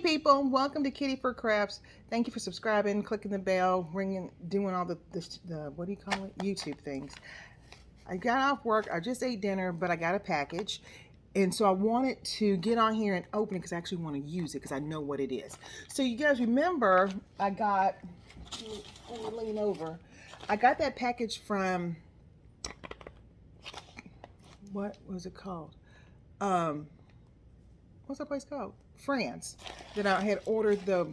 people, welcome to Kitty for Crafts. Thank you for subscribing, clicking the bell, ringing, doing all the what do you call it, YouTube things. I got off work, I just ate dinner, but I got a package, and so I wanted to get on here and open it because I actually want to use it because I know what it is. So you guys remember I got, let me lean over, I got that package from, what was it called? What's that place called? France, that I had ordered the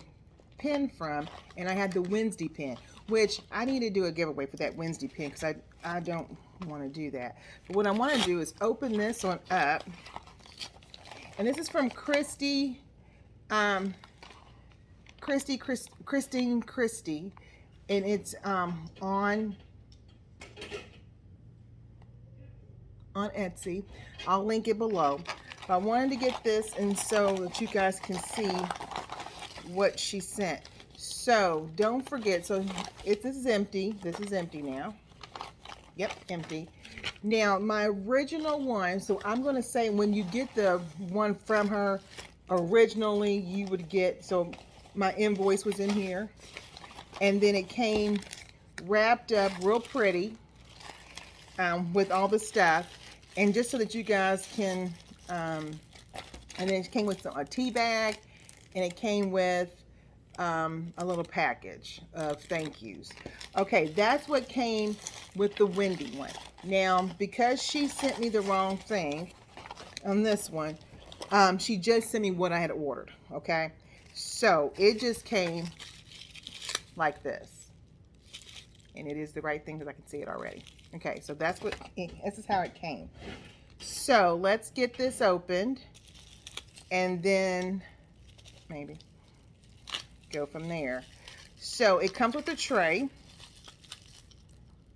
pen from, and I had the Wednesday pen, which I need to do a giveaway for that Wednesday pen because I don't want to do that. But what I want to do is open this one up, and this is from Christie, Christie, and it's on Etsy. I'll link it below. But I wanted to get this, and so that you guys can see what she sent. So don't forget, so this is empty. This is empty now. Yep, empty. Now my original one, so I'm going to say when you get the one from her originally, you would get, so my invoice was in here, and then it came wrapped up real pretty with all the stuff, and just so that you guys can and then it came with a tea bag, and it came with a little package of thank yous. Okay, that's what came with the Wendy one. Now, because she sent me the wrong thing on this one, she just sent me what I had ordered. Okay, so it just came like this, and it is the right thing because I can see it already. Okay, so this is how it came. So let's get this opened, and then maybe go from there. So it comes with a tray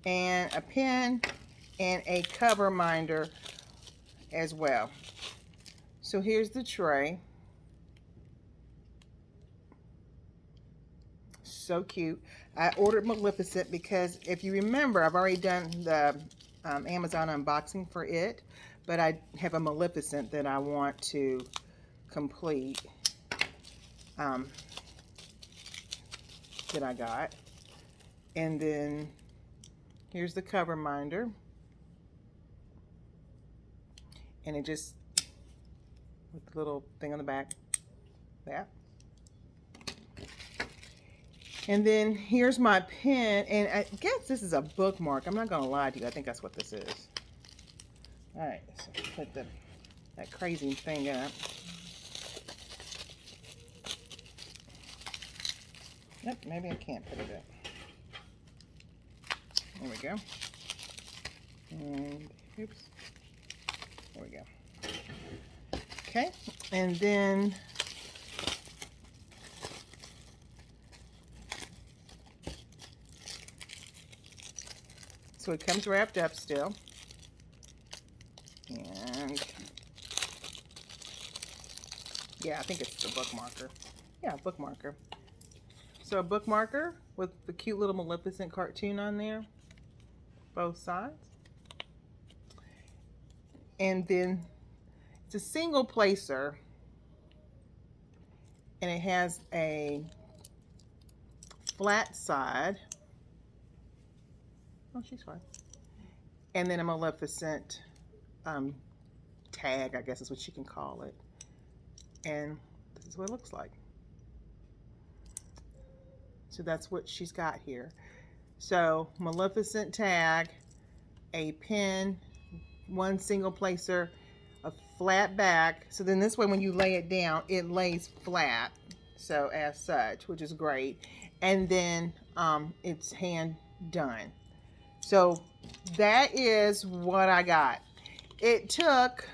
and a pen and a cover minder as well. So here's the tray. So cute. I ordered Maleficent because if you remember, I've already done the Amazon unboxing for it, but I have a Maleficent that I want to complete that I got. And then here's the cover minder, and it just with the little thing on the back, that. And then here's my pen, and I guess this is a bookmark. I'm not gonna lie to you, I think that's what this is. All right, so put that crazy thing up. Yep, maybe I can't put it up. There we go. And oops. There we go. Okay, and then so it comes wrapped up still. And yeah, I think it's the bookmarker. Yeah, bookmarker. So a bookmarker with the cute little Maleficent cartoon on there, both sides. And then it's a single placer, and it has a flat side. Oh, she's fine. And then a Maleficent tag, I guess is what you can call it. And this is what it looks like. So that's what she's got here. So Maleficent tag, a pen, one single placer, a flat back. So then this way when you lay it down, it lays flat. So as such, which is great. And then it's hand done. So that is what I got. It took,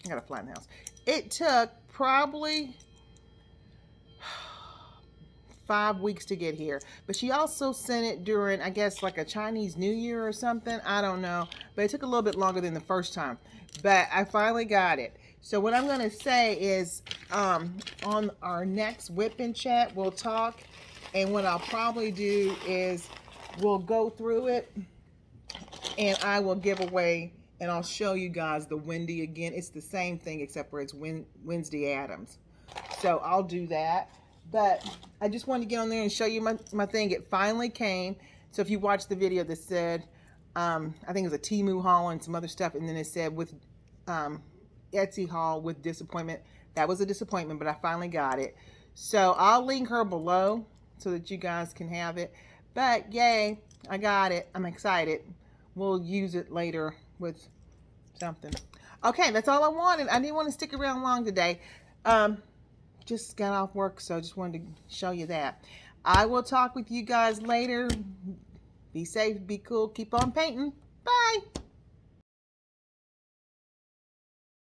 I gotta flatten the house. It took probably 5 weeks to get here, but she also sent it during, I guess, like a Chinese New Year or something. I don't know, but it took a little bit longer than the first time, but I finally got it. So what I'm gonna say is on our next whip and chat, we'll talk, and what I'll probably do is we'll go through it, and I will give away, and I'll show you guys the Wendy again. It's the same thing except for it's Wednesday Addams. So I'll do that. But I just wanted to get on there and show you my thing. It finally came. So if you watched the video that said, I think it was a Temu haul and some other stuff, and then it said with Etsy haul with disappointment. That was a disappointment, but I finally got it. So I'll link her below so that you guys can have it. But yay, I got it. I'm excited. We'll use it later with something. Okay, that's all I wanted. I didn't want to stick around long today. Just got off work, so I just wanted to show you that. I will talk with you guys later. Be safe, be cool, keep on painting. Bye.